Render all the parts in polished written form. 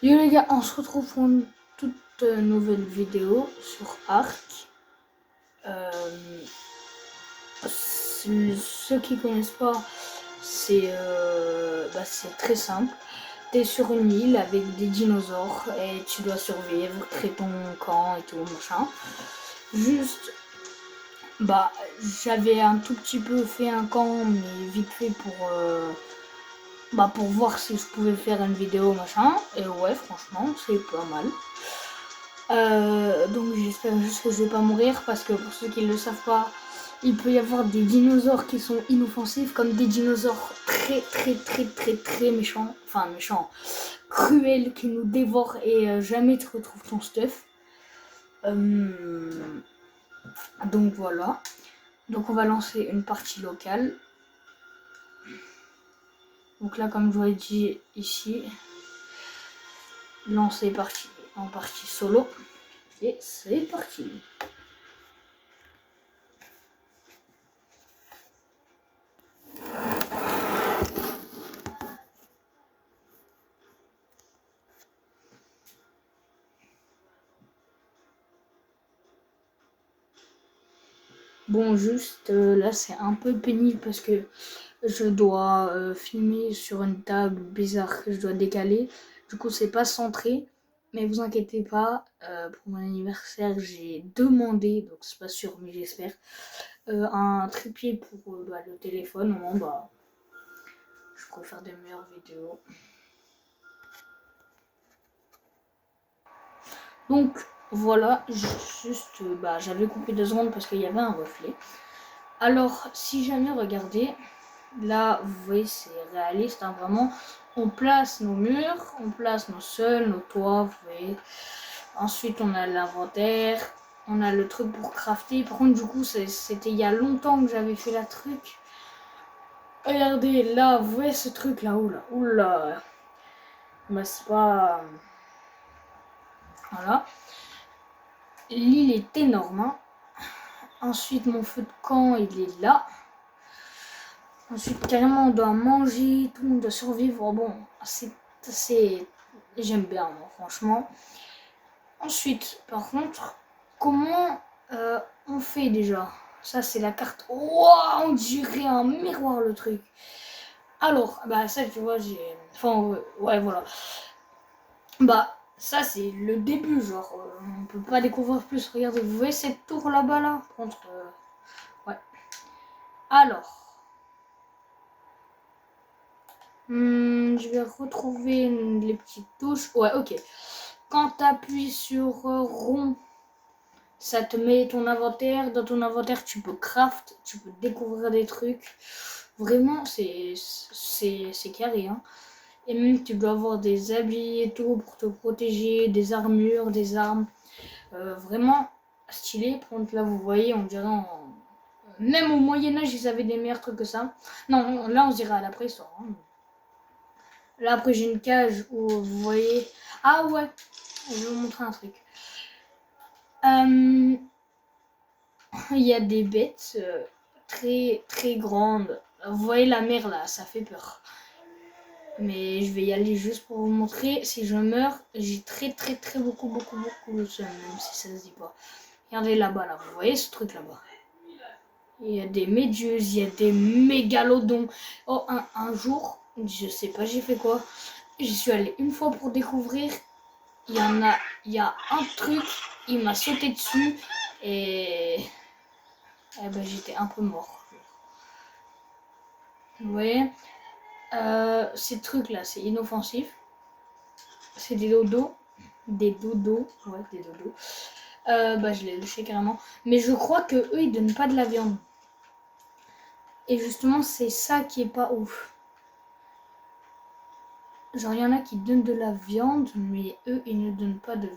Yo les gars, on se retrouve pour une toute nouvelle vidéo sur Ark. Ceux qui connaissent pas, c'est très simple. T'es sur une île avec des dinosaures et tu dois survivre, créer ton camp et tout machin. Juste, j'avais un tout petit peu fait un camp, mais vite fait pour voir si je pouvais faire une vidéo machin. Et ouais, franchement, c'est pas mal. Donc j'espère juste que je vais pas mourir, parce que pour ceux qui ne le savent pas, il peut y avoir des dinosaures qui sont inoffensifs, comme des dinosaures très méchants, enfin méchants, cruels, qui nous dévorent et jamais tu retrouves ton stuff. Donc voilà. Donc on va lancer une partie locale. Donc là, comme je vous l'ai dit ici, lancer partie en partie solo. Et c'est parti. Bon, juste là c'est un peu pénible parce que je dois filmer sur une table bizarre que je dois décaler. Du coup c'est pas centré. Mais vous inquiétez pas, pour mon anniversaire j'ai demandé, donc c'est pas sûr mais j'espère, un trépied pour le téléphone. Au moins je pourrais faire des meilleures vidéos. Donc voilà, juste j'avais coupé 2 secondes parce qu'il y avait un reflet. Alors si jamais, regardez, là vous voyez c'est réaliste, hein, vraiment. On place nos murs, on place nos sols, nos toits, vous voyez. Ensuite on a l'inventaire, on a le truc pour crafter. Par contre du coup c'était il y a longtemps que j'avais fait la truc. Regardez là, vous voyez ce truc là, oula. Bah c'est pas... Voilà. L'île est énorme, hein. Ensuite mon feu de camp il est là. Ensuite carrément on doit manger, tout le monde doit survivre. Bon, j'aime bien moi, franchement. Ensuite par contre, comment on fait déjà? Ça c'est la carte. Wow, on dirait un miroir le truc. Alors ça tu vois, enfin ouais voilà. Ça c'est le début, genre on peut pas découvrir plus. Regardez, vous voyez cette tour là-bas là, contre ouais. Alors je vais retrouver les petites touches. Ouais, ok. Quand tu appuies sur rond, ça te met ton inventaire. Dans ton inventaire, tu peux craft, tu peux découvrir des trucs. Vraiment, c'est carré, hein. Et même, tu dois avoir des habits et tout pour te protéger, des armures, des armes. Vraiment stylé. Par contre, là, vous voyez, on dirait même au Moyen-Âge, ils avaient des meilleurs trucs que ça. Non, là, on dirait à la préhistoire, hein. Là après j'ai une cage où vous voyez... Ah ouais, je vais vous montrer un truc. Il y a des bêtes très grandes. Vous voyez la mer là, ça fait peur. Mais je vais y aller juste pour vous montrer. Si je meurs, j'ai très beaucoup de seum, même si ça se dit pas. Regardez là-bas là, vous voyez ce truc là-bas. Il y a des méduses, il y a des mégalodons. Oh, un jour, je sais pas j'ai fait quoi. J'y suis allée une fois pour découvrir. Il y a un truc, il m'a sauté dessus et j'étais un peu mort. Vous voyez, ces trucs là, c'est inoffensif. C'est des dodos. Des dodos. Ouais, des dodos. Je l'ai lâché carrément. Mais je crois que eux, ils donnent pas de la viande. Et justement, c'est ça qui est pas ouf. Genre, il y en a qui donnent de la viande, mais eux, ils ne donnent pas de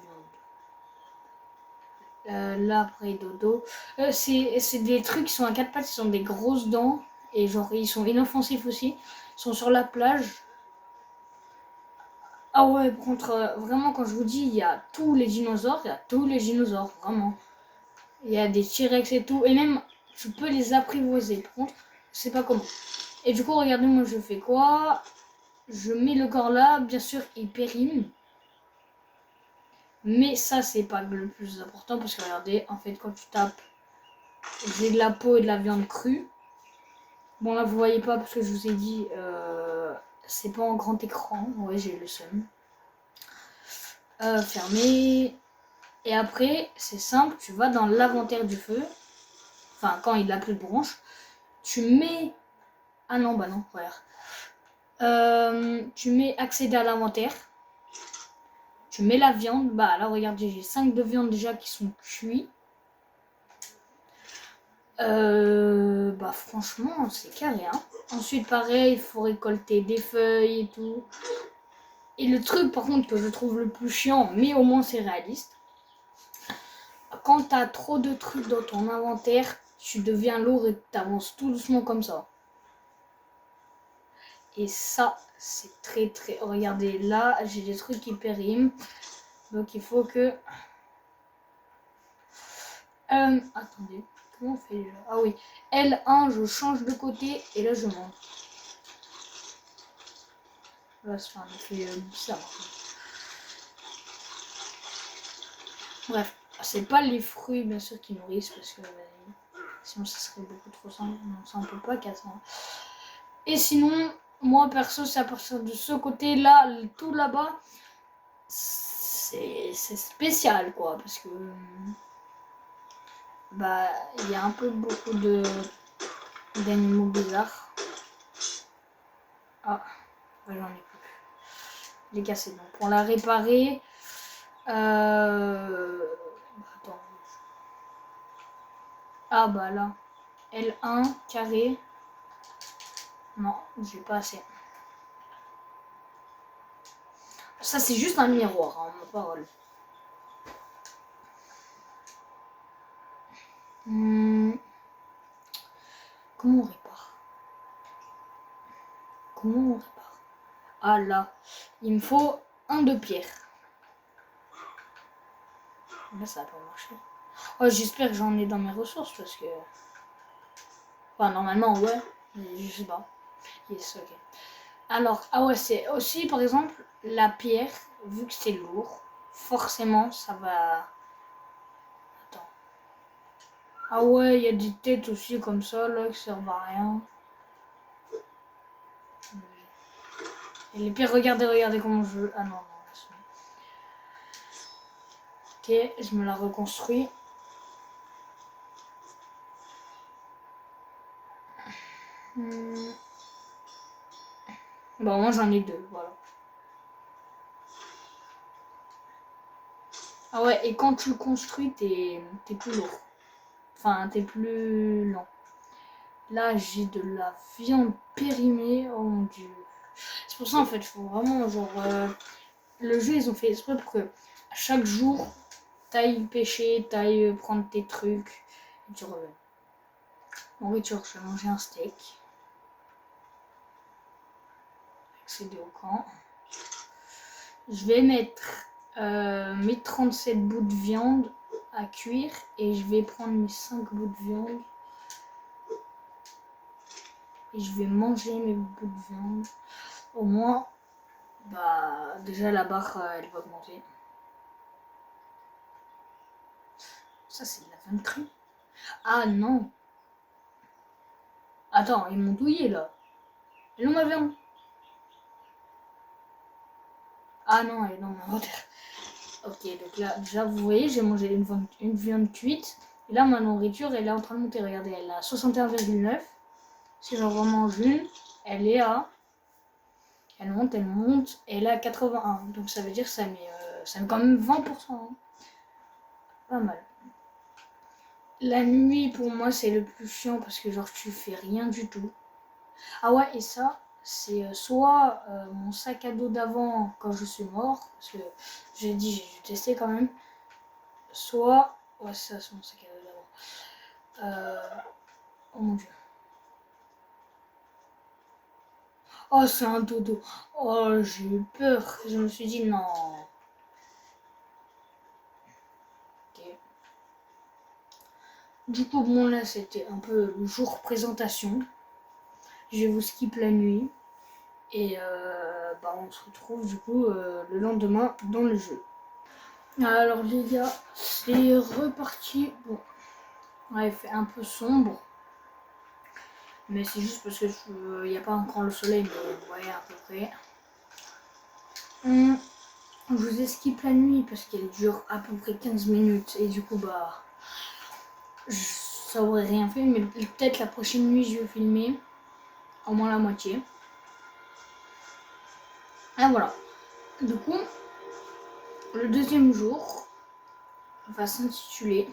viande. Là, après, dodo. C'est des trucs qui sont à 4 pattes, ils sont des grosses dents. Et genre, ils sont inoffensifs aussi. Ils sont sur la plage. Ah ouais, par contre, vraiment, quand je vous dis, il y a tous les dinosaures. Il y a tous les dinosaures, vraiment. Il y a des T-Rex et tout. Et même, tu peux les apprivoiser. Par contre, je sais pas comment. Et du coup, regardez, moi, je fais quoi? Je mets le corps là. Bien sûr, il périme. Mais ça, c'est pas le plus important parce que regardez, en fait, quand tu tapes, j'ai de la peau et de la viande crue. Bon, là, vous voyez pas parce que je vous ai dit, c'est pas en grand écran. Ouais, j'ai le seum. Fermé. Et après, c'est simple, tu vas dans l'inventaire du feu. Enfin, quand il n'a plus de branche. Tu mets... Ah non, bah non, voilà. Tu mets accéder à l'inventaire. Tu mets la viande. Bah là, regardez, j'ai 5 de viande déjà qui sont cuits. Bah franchement, c'est carré. Hein. Ensuite, pareil, il faut récolter des feuilles et tout. Et le truc, par contre, que je trouve le plus chiant, mais au moins c'est réaliste. Quand t'as trop de trucs dans ton inventaire, tu deviens lourd et t'avances tout doucement comme ça. Et ça, c'est très très... Regardez, là, j'ai des trucs qui périment. Donc il faut que... attendez, comment on fait déjà? Ah oui, L1, je change de côté et là je monte. Là, ça fait un effet bizarre. Bref, c'est pas les fruits bien sûr qui nourrissent parce que sinon ça serait beaucoup trop simple. Non, ça on peut pas casser. Et sinon, moi perso, c'est à partir de ce côté-là, tout là-bas, c'est spécial quoi parce que bah il y a un peu beaucoup d'animaux bizarres. Ah, bah, j'en ai plus. Je l'ai cassé. Donc pour la réparer, attends. Ah bah là, L1 carré. Non, j'ai pas assez. Ça c'est juste un miroir, hein, ma parole. Comment on répare? Comment on répare? Ah là, il me faut un de pierre. Là ça va pas marcher. Oh, j'espère que j'en ai dans mes ressources parce que... Enfin normalement ouais, mais je sais pas. Yes, ok. Alors, ah ouais, c'est aussi par exemple la pierre, vu que c'est lourd, forcément ça va... Attends. Ah ouais, il y a des têtes aussi comme ça là qui servent à rien. Et les pierres, regardez comment je... Ah non, non. Ok, je me la reconstruis. Bon, moi j'en ai deux, voilà. Ah ouais, et quand tu le construis, t'es plus lourd. Enfin, t'es plus lent. Là, j'ai de la viande périmée. Oh mon dieu. C'est pour ça, en fait, il faut vraiment, genre... le jeu, ils ont fait exprès pour que à chaque jour, t'ailles pêcher, t'ailles prendre tes trucs, et tu reviens. Nourriture, je vais manger un steak. Accéder au camp. Je vais mettre mes 37 bouts de viande à cuire et je vais prendre mes 5 bouts de viande et je vais manger mes bouts de viande. Au moins, bah déjà la barre elle va augmenter. Ça c'est de la viande crue. Ah non. Attends, ils m'ont douillé là. Elle est ma viande. Ah non, elle est dans mon inventaire. Ok, donc là, déjà, vous voyez, j'ai mangé une viande cuite. Et là, ma nourriture, elle est en train de monter. Regardez, elle est à 61,9. Si j'en remange une, elle est à... Elle monte, et elle est à 81. Donc ça veut dire que ça met quand même 20%. Hein. Pas mal. La nuit, pour moi, c'est le plus chiant parce que genre, tu fais rien du tout. Ah ouais, et ça, c'est soit mon sac à dos d'avant quand je suis mort, parce que j'ai dit, j'ai dû tester quand même, soit... Ouais, ça, c'est mon sac à dos d'avant. Oh mon dieu. Oh, c'est un dodo. Oh, j'ai eu peur. Je me suis dit non. Ok. Du coup, bon, là, c'était un peu le jour présentation. Je vais vous skip la nuit. Et bah, on se retrouve du coup le lendemain dans le jeu. Alors les gars, c'est reparti. Bon, ouais, il fait un peu sombre. Mais c'est juste parce que il n'y a pas encore le soleil, mais vous voyez à peu près. Je vous esquive la nuit parce qu'elle dure à peu près 15 minutes. Et du coup, bah, ça aurait rien fait. Mais peut-être la prochaine nuit, je vais filmer. Au moins la moitié. Et voilà. Du coup, le deuxième jour va s'intituler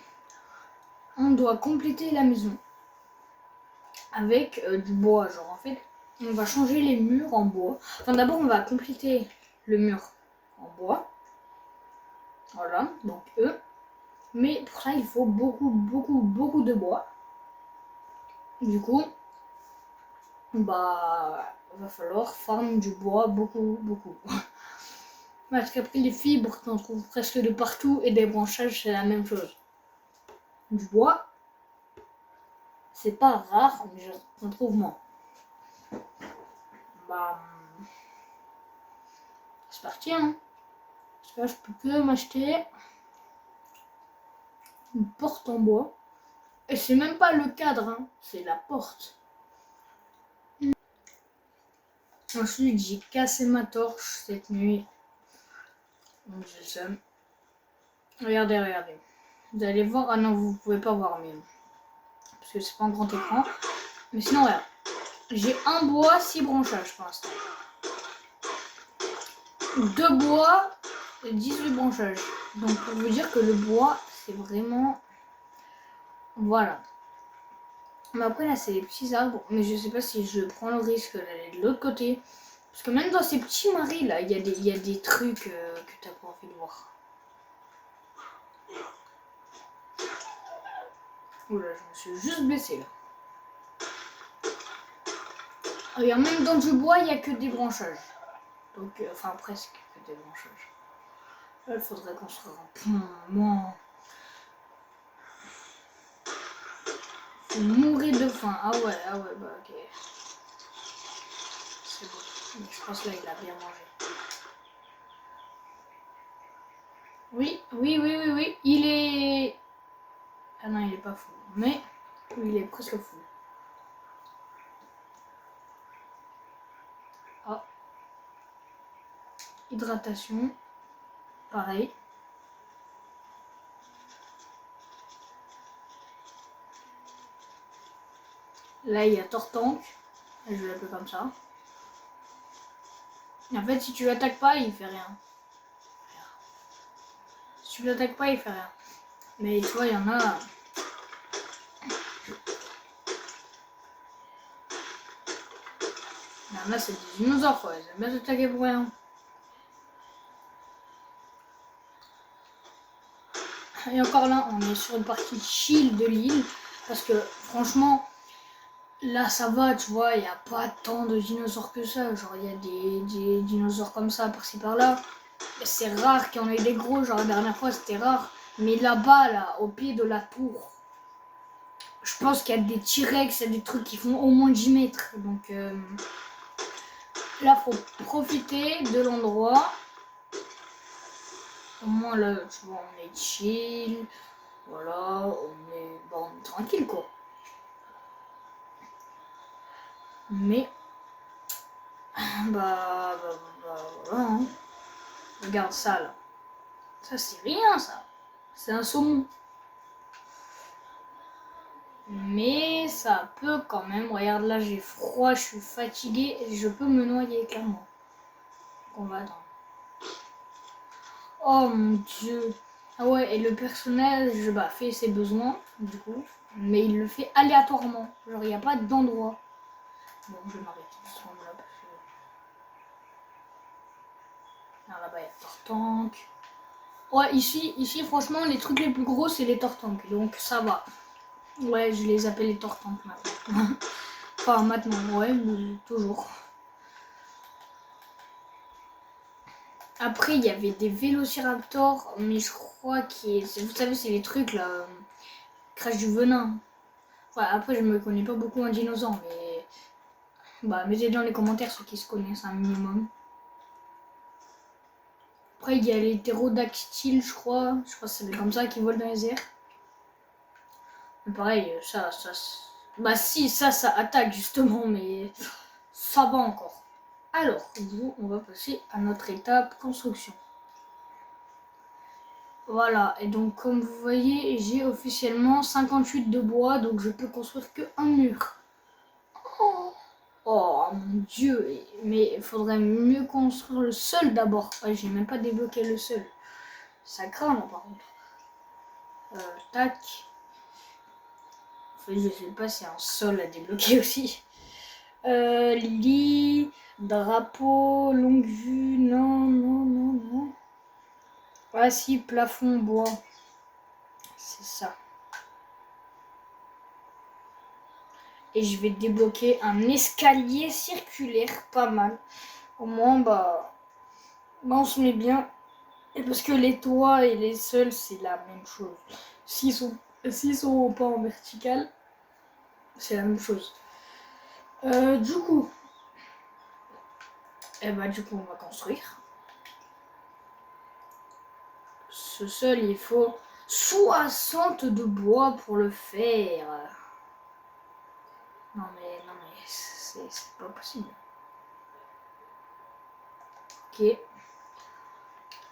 On doit compléter la maison. Avec du bois, genre en fait, on va changer les murs en bois. Enfin d'abord on va compléter le mur en bois. Voilà, donc eux. Mais pour ça il faut beaucoup de bois. Du coup, bah va falloir farm du bois beaucoup. Parce qu'après les fibres qu'on trouve presque de partout et des branchages c'est la même chose. Du bois, c'est pas rare, mais j'en trouve moins. Bah c'est parti hein. Parce que là je peux que m'acheter une porte en bois. Et c'est même pas le cadre, hein, c'est la porte. Ensuite, j'ai cassé ma torche cette nuit. Donc j'ai le seum. Regardez. Vous allez voir. Ah non, vous pouvez pas voir, mais. Parce que c'est pas un grand écran. Mais sinon, regarde. J'ai un bois, 6 branchages pour l'instant. 2 bois, 18 branchages. Donc pour vous dire que le bois, c'est vraiment. Voilà. Mais après là c'est les petits arbres, mais je sais pas si je prends le risque d'aller de l'autre côté. Parce que même dans ces petits marais là, il y a des trucs que t'as pas envie de voir. Oula, je me suis juste blessée là. Regarde, même dans du bois, il n'y a que des branchages. Donc, enfin presque que des branchages. Là, il faudrait qu'on se rende. Faut mourir de faim. Ah ouais, bah ok. C'est bon. Mais je pense que là, il a bien mangé. Oui. Il est. Ah non, il est pas fou. Mais il est presque fou. Ah. Hydratation. Pareil. Là, il y a Tortank. Je vais l'appeler comme ça. Et en fait, si tu l'attaques pas, il fait rien. Si tu l'attaques pas, il fait rien. Mais tu vois, il y en a. Là, c'est des dinosaures, quoi. Ils aiment bien s'attaquer pour rien. Et encore là, on est sur une partie chill de l'île. Parce que, franchement, là, ça va, tu vois. Il n'y a pas tant de dinosaures que ça. Genre, il y a des dinosaures comme ça, par-ci, par-là. C'est rare qu'il y en ait des gros. Genre, la dernière fois, c'était rare. Mais là-bas, là, au pied de la tour, je pense qu'il y a des T-Rex, il y a des trucs qui font au moins 10 mètres. Donc, là, faut profiter de l'endroit. Au moins là, tu vois, on est chill. Voilà, on est tranquille quoi. Mais, voilà. Hein. Regarde ça là. Ça c'est rien ça. C'est un saumon. Mais ça peut quand même. Regarde là, j'ai froid, je suis fatiguée et je peux me noyer clairement. On va attendre. Oh mon dieu. Ah ouais, et le personnage fait ses besoins, du coup. Mais il le fait aléatoirement. Genre, il n'y a pas d'endroit. Bon, je vais m'arrêter doucement là parce que. Ah, là-bas, il y a Tortank. Ouais, ici, franchement, les trucs les plus gros, c'est les Tortank. Donc, ça va. Ouais, je les appelle les Tortank maintenant. Enfin, maintenant, ouais, mais toujours. Après, il y avait des Vélociraptors, mais je crois que vous savez, c'est les trucs là, crash du venin. Ouais, après, je me connais pas beaucoup en dinosaure, mais bah, mettez dans les commentaires ceux qui se connaissent un minimum. Après, il y a les ptérodactyles, je crois. Je crois que c'est comme ça qui volent dans les airs. Mais pareil, ça... Bah si, ça attaque justement, mais ça va encore. Alors, on va passer à notre étape construction. Voilà, et donc comme vous voyez, j'ai officiellement 58 de bois, donc je peux construire que un mur. Oh mon dieu, mais il faudrait mieux construire le sol d'abord. Ouais, j'ai même pas débloqué le sol. Ça craint là par contre. Tac. Enfin, je sais pas s'il y a un sol à débloquer aussi. Lit, drapeau, longue vue, non. Ah si, plafond, bois. C'est ça. Et je vais débloquer un escalier circulaire, pas mal. Au moins, bah on se met bien. Et parce que les toits et les sols, c'est la même chose. S'ils sont pas en vertical, c'est la même chose. Du coup, on va construire. Ce sol, il faut 60 de bois pour le faire. Non mais c'est pas possible. Ok.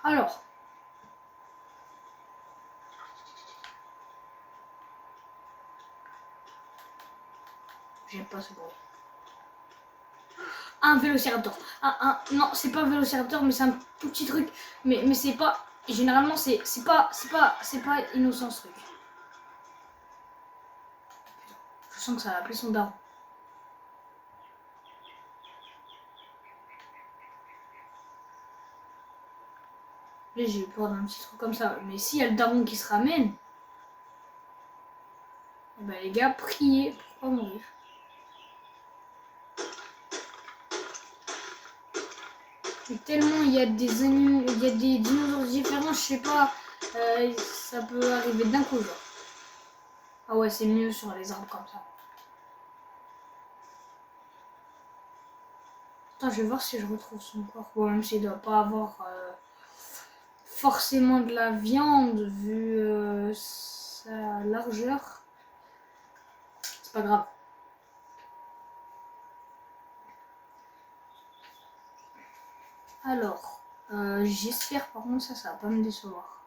Alors. J'aime pas ce bruit. Un vélociraptor. Non, c'est pas un vélociraptor, mais c'est un tout petit truc. Mais c'est pas. Généralement, c'est pas innocent ce truc. Je sens que ça va appeler son daron. Là, j'ai eu peur d'un petit truc comme ça. Mais s'il y a le daron qui se ramène, eh ben, les gars, priez pour pas mourir. Et tellement il y a des animaux, il y a des dinosaures différents, je sais pas, ça peut arriver d'un coup, genre. Ah ouais, c'est mieux sur les arbres comme ça. Attends, je vais voir si je retrouve son corps. Bon, même s'il doit pas avoir forcément de la viande vu sa largeur. C'est pas grave. Alors, j'espère par contre ça va pas me décevoir.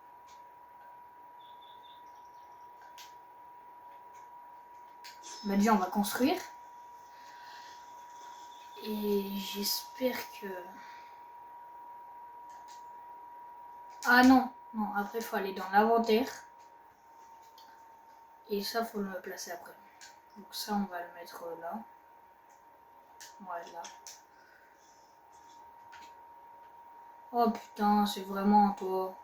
Bah déjà on va construire. Et j'espère que... Ah non, après il faut aller dans l'inventaire. Et ça faut le placer après. Donc ça on va le mettre là. Voilà. Oh putain, c'est vraiment un toit.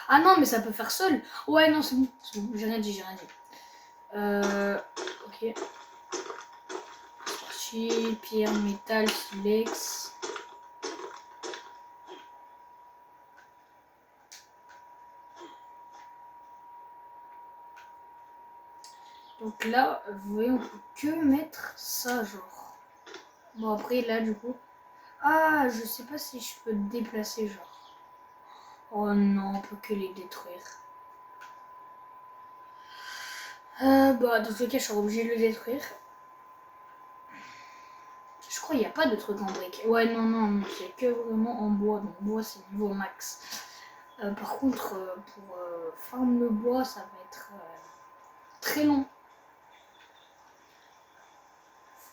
Ah non, mais ça peut faire seul. Ouais, non, c'est bon. J'ai rien dit. Ok. Pierre, métal, silex. Donc là, vous voyez, on peut que mettre ça, genre. Bon, après, là, du coup... Ah, je sais pas si je peux déplacer, genre. Oh non, on peut que les détruire. Bah, dans ce cas, je serai obligé de le détruire. Je crois qu'il n'y a pas de truc en brique. Ouais, non, il n'y a que vraiment en bois. Donc, bois, c'est niveau max. Par contre, pour farm le bois, ça va être très long.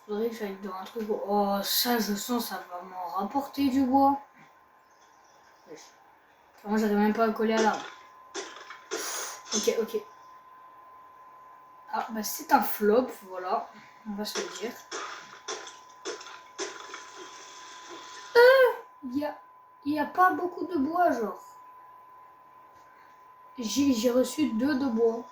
Faudrait que j'aille dans un truc. Oh, ça, je sens, ça va m'en rapporter du bois. Moi, j'arrive même pas à coller à l'arbre. Ok. Ah, bah, c'est un flop, voilà. On va se le dire. Il y a pas beaucoup de bois, genre. J'ai reçu 2 de bois.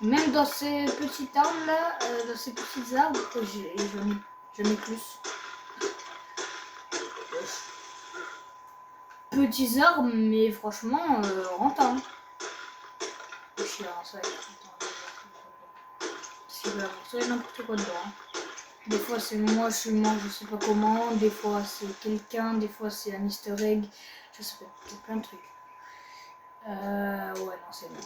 Même dans ces petites arbres là, dans ces petits arbres, j'en ai plus. Petits arbres, mais franchement, rentable. Chiant, ça va être rentable. Parce qu'il va avoir n'importe quoi dedans. Des fois c'est moi, je suis mort, je sais pas comment. Des fois c'est quelqu'un, des fois c'est un easter egg. Je sais pas, il y a plein de trucs. Ouais, non, c'est bon.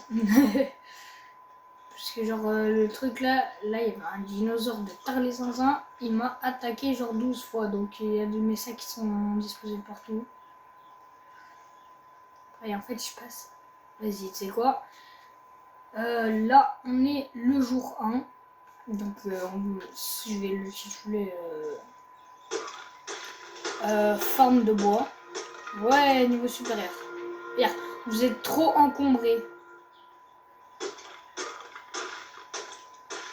Parce que genre le truc là il y avait un dinosaure de Tarles-Zinzin, il m'a attaqué genre 12 fois. Donc il y a de mes sacs qui sont disposés partout. Et en fait je passe. Vas-y, tu sais quoi, là on est le jour 1. Donc je vais le tituler forme de bois. Ouais, niveau supérieur. Regarde, vous êtes trop encombré.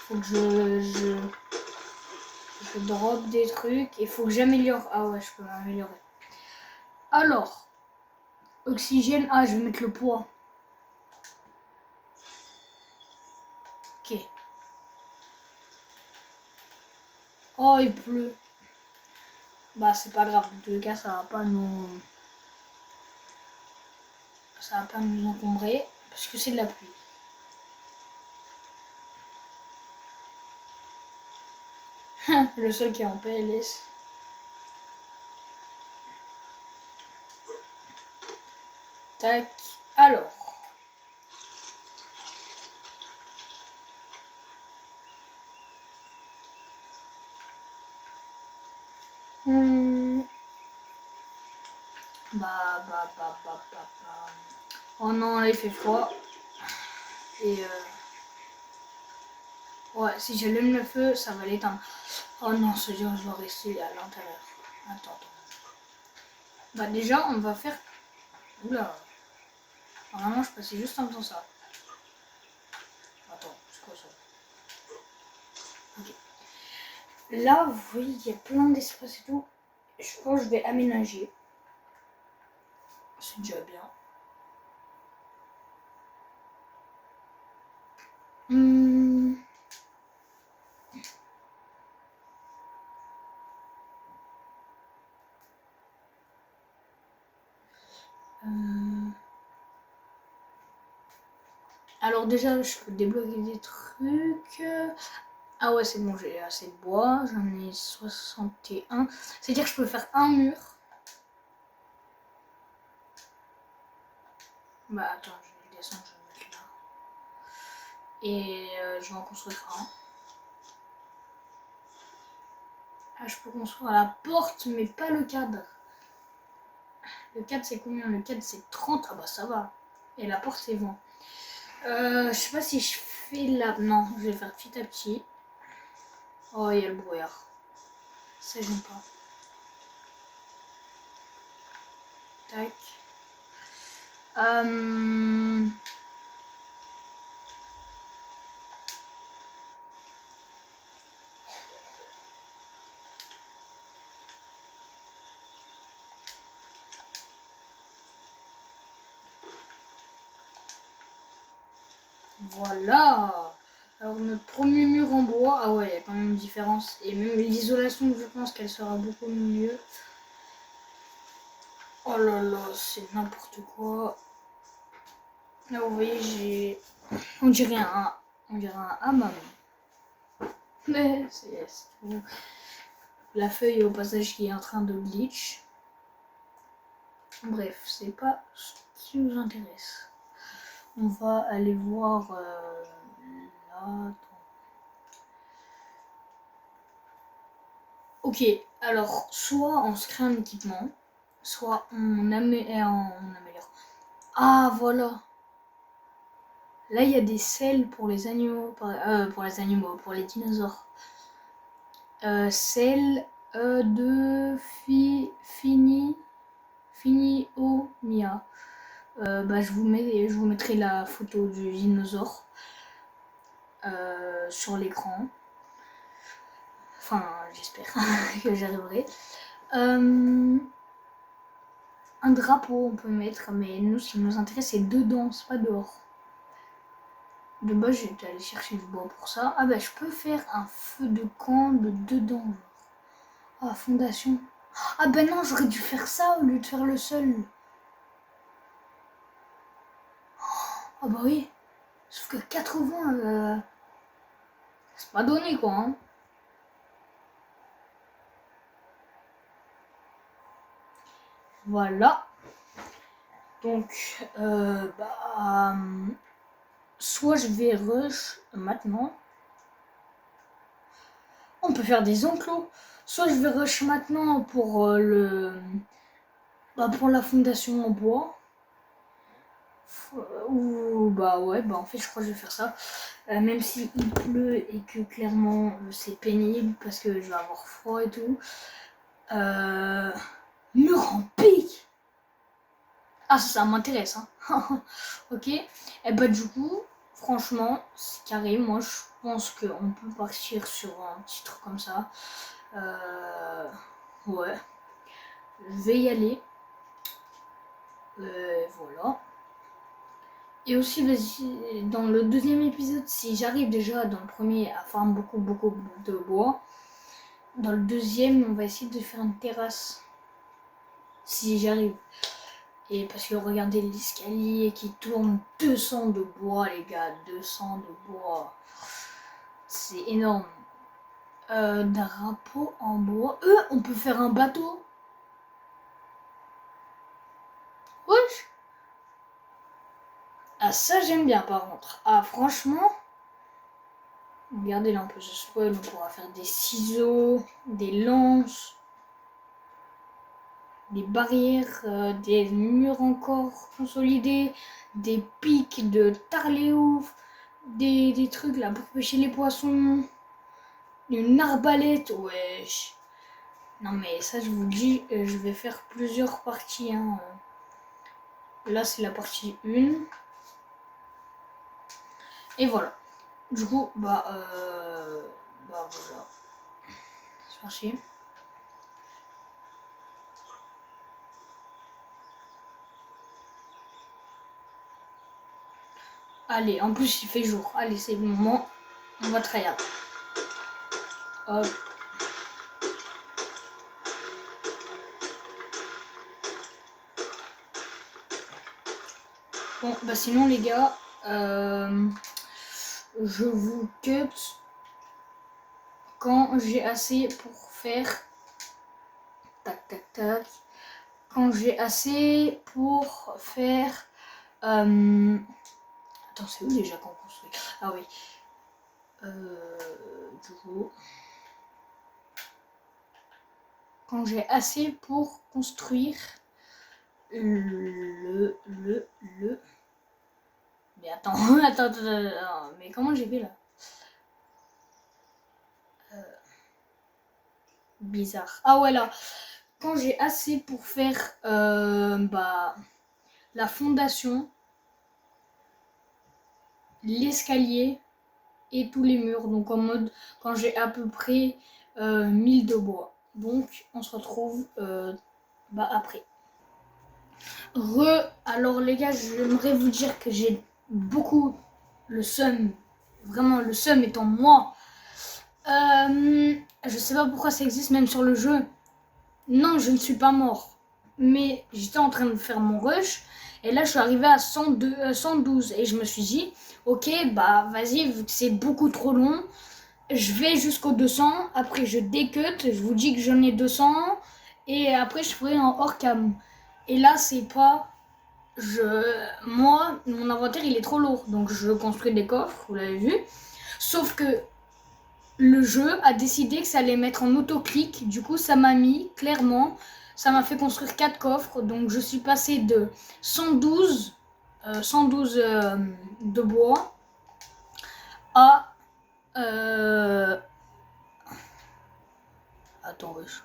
Faut que je drop des trucs. Il faut que j'améliore. Ah ouais, je peux m'améliorer. Alors, oxygène. Ah, je vais mettre le poids. Ok. Oh, il pleut. Bah, c'est pas grave. En tous les cas, ça va pas nous encombrer parce que c'est de la pluie. Le seul qui est en PLS. Tac. Alors. Bah. Oh non, là il fait froid. Et ouais, si j'allume le feu, ça va l'éteindre. Oh non, ce dire, je dois rester à l'intérieur. Attends. Bah déjà, on va faire... Oula. Normalement, je passais juste en faisant ça. Attends, c'est quoi ça? Ok. Là, vous voyez, il y a plein d'espace et tout. Je pense que je vais aménager. C'est déjà bien. Alors déjà, je peux débloquer des trucs. Ah ouais, c'est bon, j'ai assez de bois. J'en ai 61. C'est-à-dire que je peux faire un mur. Bah attends, je vais descendre, je vais le mettre là. Et je vais en construire un. Ah, je peux construire la porte, mais pas le cadre. Le cadre, c'est combien? Le cadre, c'est 30. Ah bah ça va. Et la porte, c'est 20. Je sais pas si je fais là. Non, je vais faire petit à petit. Oh, il y a le brouillard. Ça, j'aime pas. Tac. Voilà. Alors notre premier mur en bois, ah ouais, il y a quand même une différence. Et même l'isolation, je pense qu'elle sera beaucoup mieux. Oh là là, c'est n'importe quoi. Là, vous voyez, j'ai... On dirait un hammam. Mais c'est tout. La feuille au passage qui est en train de glitch. Bref, c'est pas ce qui nous intéresse. On va aller voir là. Ok, alors soit on se crée un équipement, soit on améliore. Ah voilà. Là il y a des selles pour les animaux, pour les dinosaures. Selles de Finiomia. Bah je vous mettrai la photo du dinosaure sur l'écran. Enfin, j'espère que j'arriverai. Un drapeau on peut mettre, mais nous, ce qui nous intéresse, c'est dedans, c'est pas dehors. De base, j'étais allé chercher du bois pour ça. Ah bah, je peux faire un feu de camp de dedans. Ah, fondation. Ah bah non, j'aurais dû faire ça au lieu de faire le sol. Ah bah oui. Sauf que 80, c'est pas donné, quoi. Hein. Voilà. Donc, soit je vais rush maintenant. On peut faire des enclos. Soit je vais rush maintenant pour pour la fondation en bois. Ou en fait je crois que je vais faire ça. Même s'il pleut et que clairement c'est pénible parce que je vais avoir froid et tout. Mur en pique. Ah ça m'intéresse hein. Ok. Et du coup, franchement, c'est carré. Moi je pense qu'on peut partir sur un petit truc comme ça. Ouais. Je vais y aller. Voilà. Et aussi, dans le deuxième épisode, si j'arrive déjà dans le premier à faire beaucoup de bois, dans le deuxième, on va essayer de faire une terrasse. Si j'arrive. Et parce que regardez l'escalier qui tourne, 200 de bois, les gars, 200 de bois. C'est énorme. Drapeau en bois. On peut faire un bateau. Wesh. Ah ça j'aime bien par contre. Ah franchement, regardez là un peu ce spoil, on pourra faire des ciseaux, des lances, des barrières, des murs encore consolidés, des pics de tarléouf, des trucs là pour pêcher les poissons, une arbalète, wesh. Non mais ça je vous dis, je vais faire plusieurs parties. Hein. Là c'est la partie 1. Et voilà. Du coup, voilà. C'est parti. Allez, en plus il fait jour. Allez, c'est le moment. On va tryhard. Hop. Bon, sinon les gars, je vous cut quand j'ai assez pour faire tac tac tac. Quand j'ai assez pour faire attends, c'est où déjà qu'on construit? Ah oui. Du coup, quand j'ai assez pour construire le mais attends, attends, mais comment j'ai fait là? Bizarre. Ah ouais là, quand j'ai assez pour faire la fondation, l'escalier et tous les murs, donc en mode quand j'ai à peu près 1000 de bois. Donc on se retrouve après. Alors les gars, j'aimerais vous dire que j'ai beaucoup le seum, vraiment le seum étant moi. Je sais pas pourquoi ça existe même sur le jeu. Non, je ne suis pas mort. Mais j'étais en train de faire mon rush. Et là, je suis arrivé à 112. Et je me suis dit, ok, vas-y, vu que c'est beaucoup trop long, je vais jusqu'au 200. Après, je décut. Je vous dis que j'en ai 200. Et après, je ferai en hors cam. Et là, c'est pas... Moi, mon inventaire, il est trop lourd. Donc, je construis des coffres, vous l'avez vu. Sauf que le jeu a décidé que ça allait mettre en autoclic. Du coup, ça m'a mis, clairement, ça m'a fait construire 4 coffres. Donc, je suis passé de 112 de bois à... Attends, wesh.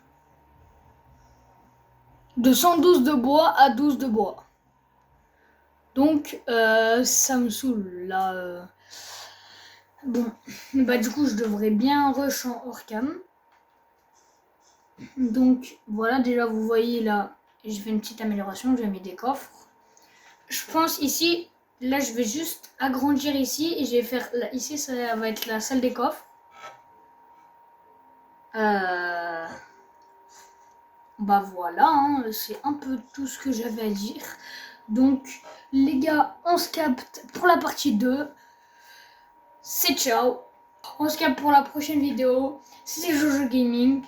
De 112 de bois à 12 de bois. Donc, ça me saoule, là... Bon, du coup, je devrais bien rush en hors cam. Donc, voilà, déjà, vous voyez, là, je fais une petite amélioration, j'ai mis des coffres. Je pense ici, là, je vais juste agrandir ici et je vais faire... Là, ici, ça va être la salle des coffres. Voilà, hein, c'est un peu tout ce que j'avais à dire. Donc, les gars, on se capte pour la partie 2. C'est ciao. On se capte pour la prochaine vidéo. C'était Jojo Gaming.